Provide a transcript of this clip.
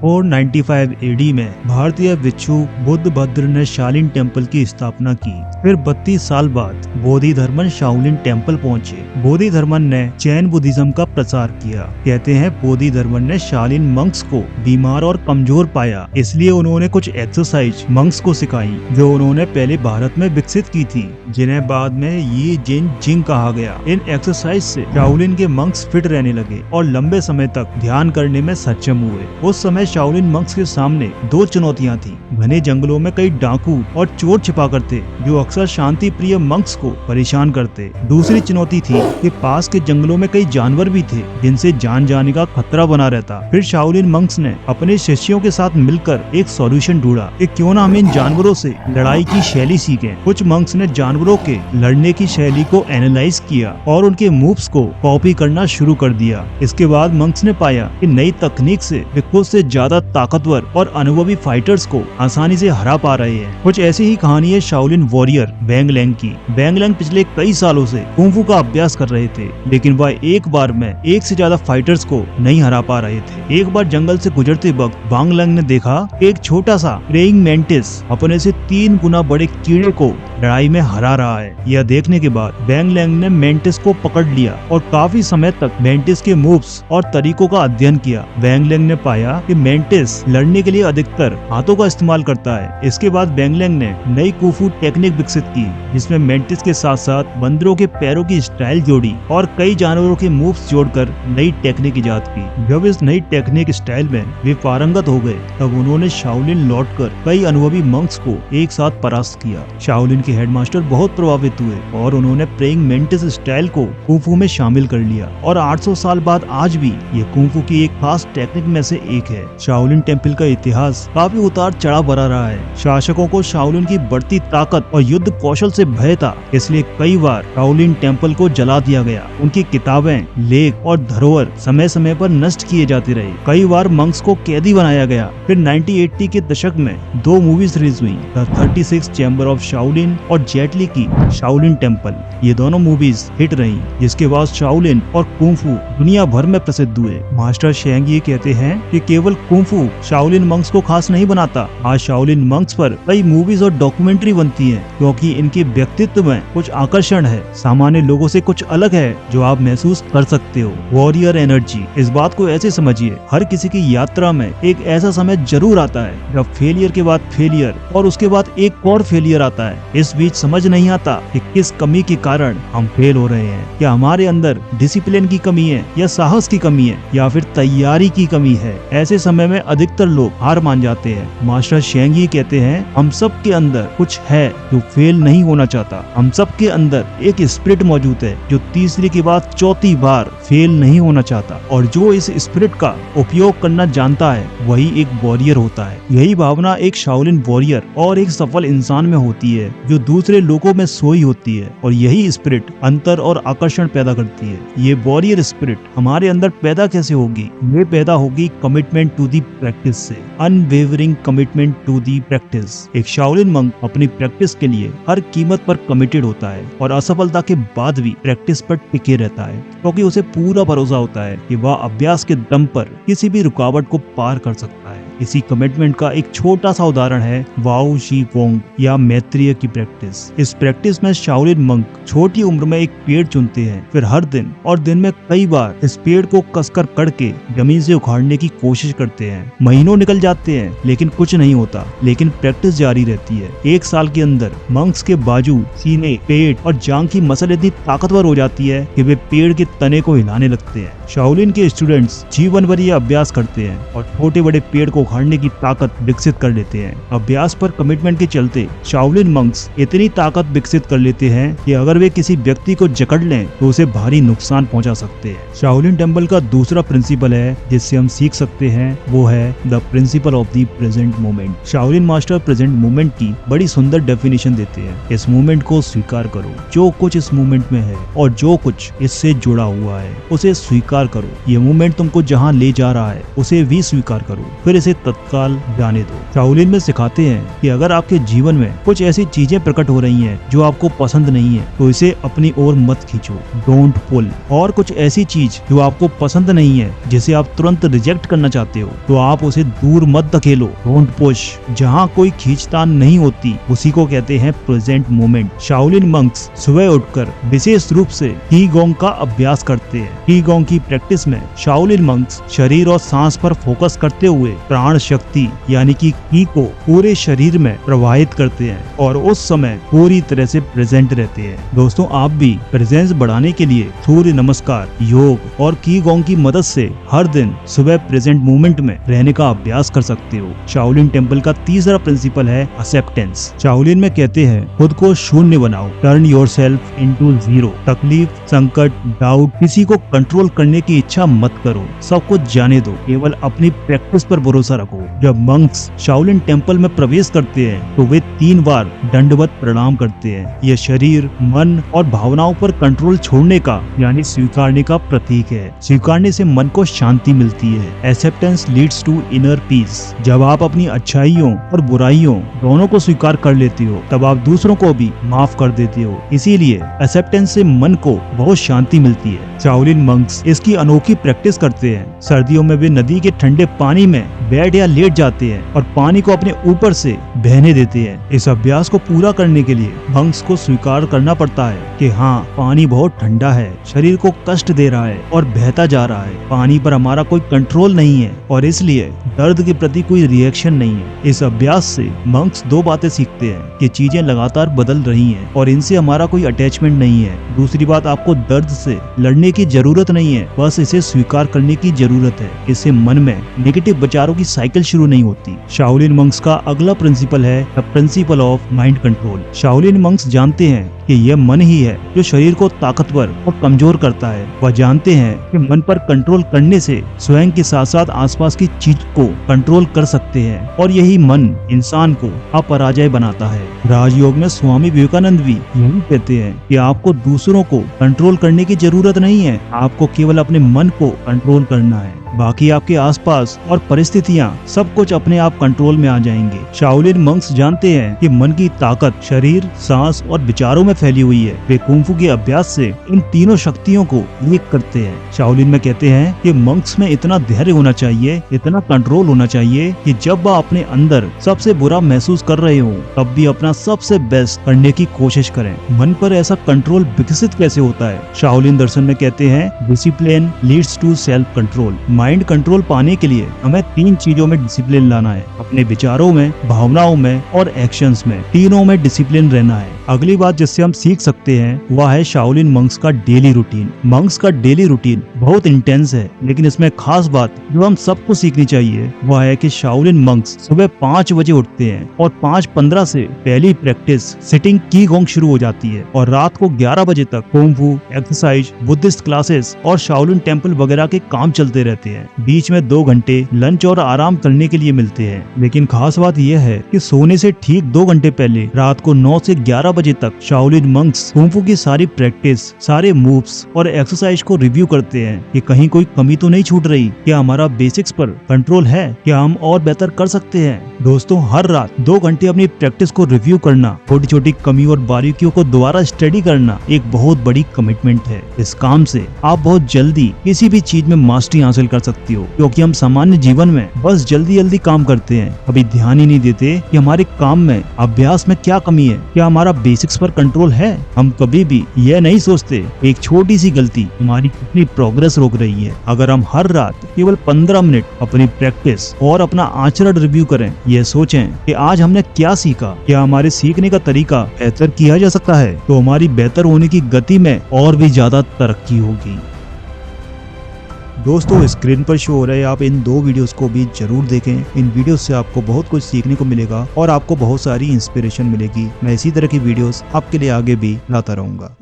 495 AD में भारतीय भिक्षु बुद्ध भद्र ने शालिन टेम्पल की स्थापना की। फिर 32 साल बाद बोधि धर्मन शाओलिन टेम्पल पहुंचे। बोधि धर्मन ने जैन बुद्धिज्म का प्रचार किया। कहते हैं बोधि धर्मन ने शालिन मंक्स को बीमार और कमजोर पाया, इसलिए उन्होंने कुछ एक्सरसाइज मंक्स को सिखाई जो उन्होंने पहले भारत में विकसित की थी, जिन्हें बाद में ये जिन जिंग कहा गया। इन एक्सरसाइज से शाओलिन के मंक्स फिट रहने लगे और लंबे समय तक ध्यान करने में सक्षम हुए। उस समय शाओलिन मंक्स के सामने दो चुनौतियां थी। घने जंगलों में कई डाकू और चोर छिपा करते जो अक्सर शांति प्रिय मंक्स को परेशान करते। दूसरी चुनौती थी कि पास के जंगलों में कई जानवर भी थे जिनसे जान जाने का खतरा बना रहता। फिर शाओलिन मंक्स ने अपने शिष्यों के साथ मिलकर एक सॉल्यूशन ढूंढा कि क्यों ना हम इन जानवरों से लड़ाई की शैली सीखें। कुछ मंक्स ने जानवरों के लड़ने की शैली को एनालाइज किया और उनके मूव्स को कॉपी करना शुरू कर दिया। इसके बाद मंक्स ने पाया कि नई तकनीक से वे खुद से ज्यादा ताकतवर और अनुभवी फाइटर्स को आसानी से हरा पा रहे हैं। कुछ ऐसी ही कहानी है शाओलिन वॉरियर बैंग लैंग की। बैंग लैंग पिछले कई सालों से कुंफू का अभ्यास कर रहे थे, लेकिन वह एक बार में एक से ज्यादा फाइटर्स को नहीं हरा पा रहे थे। एक बार जंगल से गुजरते वक्त बांग लैंग ने देखा कि एक छोटा सा प्रेइंग मेंटिस अपने से 3 गुना बड़े कीड़े को लड़ाई में हरा रहा है। यह देखने के बाद बैंग लैंग ने मेंटिस को पकड़ लिया और काफी समय तक मेंटिस के मूव्स और तरीकों का अध्ययन किया। बैंग लैंग ने पाया कि मेंटिस लड़ने के लिए अधिकतर हाथों का इस्तेमाल करता है। इसके बाद बैंग लैंग ने नई कुंफू टेक्निक विकसित की, जिसमें मेंटिस के साथ साथ बंदरों के पैरों की स्टाइल जोड़ी और कई जानवरों के मूव्स जोड़कर नई टेक्निक इजाद की। जब इस नई टेक्निक स्टाइल में वे पारंगत हो गए, तब उन्होंने शाओलिन लौटकर कई अनुभवी मंक्स को एक साथ परास्त किया। शाओलिन के हेडमास्टर बहुत प्रभावित हुए और उन्होंने प्रेइंग मेंटिस स्टाइल को कुंफू में शामिल कर लिया और 800 साल बाद आज भी ये कुंफू की एक खास टेक्निक में से एक है। शाओलिन टेम्पल का इतिहास काफी उतार चढ़ाव भरा रहा है। शासकों को शाओलिन की बढ़ती ताकत और युद्ध कौशल से भय था, इसलिए कई बार शाओलिन टेम्पल को जला दिया गया। उनकी किताबें, लेख और धरोहर समय समय पर नष्ट किए जाते रहे। कई बार मंक्स को कैदी बनाया गया। फिर 1980 के दशक में 2 मूवीज रिलीज हुई, द 36 चैम्बर ऑफ शाओलिन और जेट ली की शाओलिन टेम्पल। ये दोनों मूवीज हिट रही, जिसके बाद शाओलिन और कुंफू दुनिया भर में प्रसिद्ध हुए। मास्टर शेंग ये कहते हैं कि केवल कुंफू शाओलिन मंक्स को खास नहीं बनाता। आज शाओलिन मंक्स पर कई मूवीज और डॉक्यूमेंट्री बनती हैं, क्योंकि इनके व्यक्तित्व में कुछ आकर्षण है, सामान्य लोगों से कुछ अलग है जो आप महसूस कर सकते हो। वॉरियर एनर्जी, इस बात को ऐसे समझिए, हर किसी की यात्रा में एक ऐसा समय जरूर आता है जब फेलियर के बाद फेलियर और उसके बाद एक और फेलियर आता है। इस बीच समझ नहीं आता कि किस कमी के कारण हम फेल हो रहे हैं। क्या हमारे अंदर डिसिप्लिन की कमी है, या साहस की कमी है, या फिर तैयारी की कमी है। ऐसे समय में अधिकतर लोग हार मान जाते हैं। मास्टर शेंग ये कहते हैं, हम सब के अंदर कुछ है जो फेल नहीं होना चाहता। हम सब के अंदर एक स्पिरिट मौजूद है जो तीसरी के बाद चौथी बार फेल नहीं होना चाहता, और जो इस स्पिरिट का उपयोग करना जानता है वही एक वॉरियर होता है। यही भावना एक शाओलिन वॉरियर और एक सफल इंसान में होती है जो दूसरे लोगों में सोई होती है, और यही स्पिरिट अंतर और आकर्षण पैदा करती है। ये वॉरियर स्पिरिट हमारे अंदर पैदा कैसे होगी? ये पैदा होगी कमिटमेंट टू दी प्रैक्टिस से, unwavering commitment to the practice. एक शाओलिन मंक अपनी प्रैक्टिस के लिए हर कीमत पर कमिटेड होता है और असफलता के बाद भी प्रैक्टिस पर टिके रहता है, क्योंकि उसे पूरा भरोसा होता है कि वह अभ्यास के दम पर किसी भी रुकावट को पार कर सकता है। इसी कमिटमेंट का एक छोटा सा उदाहरण है वाओ शी वोंग या मैत्रेय की प्रैक्टिस। इस प्रैक्टिस में शाओलिन मंक छोटी उम्र में एक पेड़ चुनते हैं, फिर हर दिन और दिन में कई बार इस पेड़ को कसकर कट के जमीन से उखाड़ने की कोशिश करते हैं। महीनों निकल जाते हैं लेकिन कुछ नहीं होता, लेकिन प्रैक्टिस जारी रहती है। 1 साल के अंदर मंक्स के बाजू, सीने, पेट और जांग की मसल इतनी ताकतवर हो जाती है कि वे पेड़ के तने को हिलाने लगते हैं। शाओलिन के स्टूडेंट्स जीवन भर ये अभ्यास करते हैं और छोटे बड़े पेड़ को उखाड़ने की ताकत विकसित कर लेते हैं। अभ्यास पर कमिटमेंट के चलते शाओलिन मंक्स इतनी ताकत विकसित कर लेते हैं कि अगर वे किसी व्यक्ति को जकड़ लें तो उसे भारी नुकसान पहुंचा सकते हैं। शाओलिन टेम्पल का दूसरा प्रिंसिपल है जिससे हम सीख सकते हैं, वो है the principle of the present moment. Shaolin master present moment की बड़ी सुंदर डेफिनेशन देते हैं। इस मोमेंट को स्वीकार करो, जो कुछ इस मोमेंट में है और जो कुछ इससे जुड़ा हुआ है उसे स्वीकार करो। ये मोमेंट तुमको जहाँ ले जा रहा है उसे भी स्वीकार करो, फिर इसे इसे तत्काल जाने दो। शाओलिन में सिखाते हैं कि अगर आपके जीवन में कुछ ऐसी चीजें प्रकट हो रही हैं जो आपको पसंद नहीं है तो इसे अपनी ओर मत खींचो, डोंट पुल। और कुछ ऐसी चीज जो आपको पसंद नहीं है जिसे आप तुरंत रिजेक्ट करना चाहते हो तो आप उसे दूर मत धकेलो, डोंट पुश। जहाँ कोई खींचतान नहीं होती उसी को कहते हैं प्रेजेंट मोमेंट। शाओलिन मंक्स सुबह उठकर विशेष रूप से की गोंग का अभ्यास करते हैं। की गोंग की प्रैक्टिस में शाओलिन मंक्स शरीर और सांस पर फोकस करते हुए प्राण शक्ति यानी कि की को पूरे शरीर में प्रवाहित करते हैं और उस समय पूरी तरह से प्रेजेंट रहते हैं। दोस्तों, आप भी प्रेजेंस बढ़ाने के लिए सूर्य नमस्कार, योग और की गोंग की मदद से हर दिन सुबह प्रेजेंट मोमेंट में रहने का अभ्यास कर सकते हो। शाओलिन टेम्पल का तीसरा प्रिंसिपल है एक्सेप्टेंस। शाओलिन में कहते हैं खुद को शून्य बनाओ, टर्न योरसेल्फ इनटू जीरो। तकलीफ, संकट, डाउट, किसी को कंट्रोल करने की इच्छा मत करो, सब कुछ जाने दो, केवल अपनी प्रैक्टिस पर भरोसा रखो। जब मंक्स शाओलिन टेम्पल में प्रवेश करते हैं तो वे 3 बार दंडवत प्रणाम करते हैं। यह शरीर, मन और भावनाओं पर कंट्रोल छोड़ने का यानी स्वीकारने का प्रतीक है। स्वीकारने से मन को शांति मिलती है। Acceptance leads to inner peace. जब आप अपनी अच्छाइयों और बुराइयों दोनों को स्वीकार कर लेते हो तब आप दूसरों को भी माफ कर देते हो। इसीलिए एक्सेप्टेंस से मन को बहुत शांति मिलती है। शाओलिन मंक्स इसकी अनोखी प्रैक्टिस करते हैं। सर्दियों में वे नदी के ठंडे पानी में बैठ या लेट जाते हैं और पानी को अपने ऊपर से बहने देते हैं। इस अभ्यास को पूरा करने के लिए मंक्स को स्वीकार करना पड़ता है कि हाँ, पानी बहुत ठंडा है, शरीर को कष्ट दे रहा है और बहता जा रहा है। पानी पर हमारा कोई कंट्रोल नहीं है और इसलिए दर्द के प्रति कोई रिएक्शन नहीं है। इस अभ्यास से मंक्स 2 बातें सीखते हैं कि चीजें लगातार बदल रही हैं और इनसे हमारा कोई अटैचमेंट नहीं है। दूसरी बात, आपको दर्द से लड़ने की जरूरत नहीं है, बस इसे स्वीकार करने की जरूरत है। इससे मन में नेगेटिव विचारों की साइकिल शुरू नहीं होती। शाओलिन मंक्स का अगला प्रिंसिपल है the principle of mind control. Shaolin monks जानते हैं कि यह मन ही है जो शरीर को ताकतवर और कमजोर करता है। वह जानते हैं कि मन पर कंट्रोल करने से स्वयं के साथ साथ आसपास की चीज को कंट्रोल कर सकते हैं और यही मन इंसान को अपराजय बनाता है। राजयोग में स्वामी विवेकानंद भी यही कहते हैं कि आपको दूसरों को कंट्रोल करने की जरूरत नहीं है, आपको केवल अपने मन को कंट्रोल करना है। बाकी आपके आसपास और परिस्थितियां सब कुछ अपने आप कंट्रोल में आ जाएंगे। शाओलिन मंक्स जानते हैं कि मन की ताकत शरीर, सांस और विचारों में फैली हुई है। वे कुंफू के अभ्यास से इन तीनों शक्तियों को एक करते हैं। शाओलिन में कहते हैं कि मंक्स में इतना धैर्य होना चाहिए, इतना कंट्रोल होना चाहिए कि जब वह अपने अंदर सबसे बुरा महसूस कर रहे हो तब भी अपना सबसे बेस्ट करने की कोशिश करें। मन पर ऐसा कंट्रोल विकसित कैसे होता है? शाओलिन दर्शन में कहते हैं discipline leads to self control. Mind control पाने के लिए हमें 3 चीजों में डिसिप्लिन लाना है, अपने विचारों में, भावनाओं में और एक्शंस में। तीनों में डिसिप्लिन रहना है। अगली बात जिससे हम सीख सकते हैं वह है शाओलिन मंक्स का डेली रूटीन। मंक्स का डेली रूटीन बहुत इंटेंस है, लेकिन इसमें खास बात जो हम सबको सीखनी चाहिए वह है कि शाओलिन मंक्स सुबह 5 बजे उठते हैं और 5:15 से पहली प्रैक्टिस सिटिंग की गोंग शुरू हो जाती है और रात को 11 बजे तक कुंफू, एक्सरसाइज, बुद्धिस्ट क्लासेस और शाओलिन टेम्पल वगैरह के काम चलते रहते हैं। बीच में 2 घंटे लंच और आराम करने के लिए मिलते हैं। लेकिन खास बात यह है कि सोने से ठीक 2 घंटे पहले रात को 9 से 11 बजे तक शाओलिन मंक्स कुंफू की सारी प्रैक्टिस, सारे मूव्स और एक्सरसाइज को रिव्यू करते हैं कि कहीं कोई कमी तो नहीं छूट रही, क्या हमारा बेसिक्स पर कंट्रोल है, क्या हम और बेहतर कर सकते हैं। दोस्तों, हर रात 2 घंटे अपनी प्रैक्टिस को रिव्यू करना, छोटी छोटी कमी और बारीकियों को दोबारा स्टडी करना एक बहुत बड़ी कमिटमेंट है। इस काम से आप बहुत जल्दी किसी भी चीज में मास्टरी हासिल कर सकती हो, क्योंकि हम सामान्य जीवन में बस जल्दी जल्दी काम करते हैं, कभी ध्यान ही नहीं देते कि हमारे काम में, अभ्यास में क्या कमी है, क्या हमारा बेसिक्स पर कंट्रोल है। हम कभी भी यह नहीं सोचते एक छोटी सी गलती हमारी कितनी प्रोग्रेस रोक रही है। अगर हम हर रात केवल 15 मिनट अपनी प्रैक्टिस और अपना आचरण रिव्यू करें, यह सोचें कि आज हमने क्या सीखा, क्या हमारे सीखने का तरीका बेहतर किया जा सकता है, तो हमारी बेहतर होने की गति में और भी ज्यादा तरक्की होगी। दोस्तों, स्क्रीन पर शो हो रहे आप इन 2 वीडियोस को भी जरूर देखें। इन वीडियोस से आपको बहुत कुछ सीखने को मिलेगा और आपको बहुत सारी इंस्पिरेशन मिलेगी। मैं इसी तरह की वीडियोस आपके लिए आगे भी लाता रहूंगा।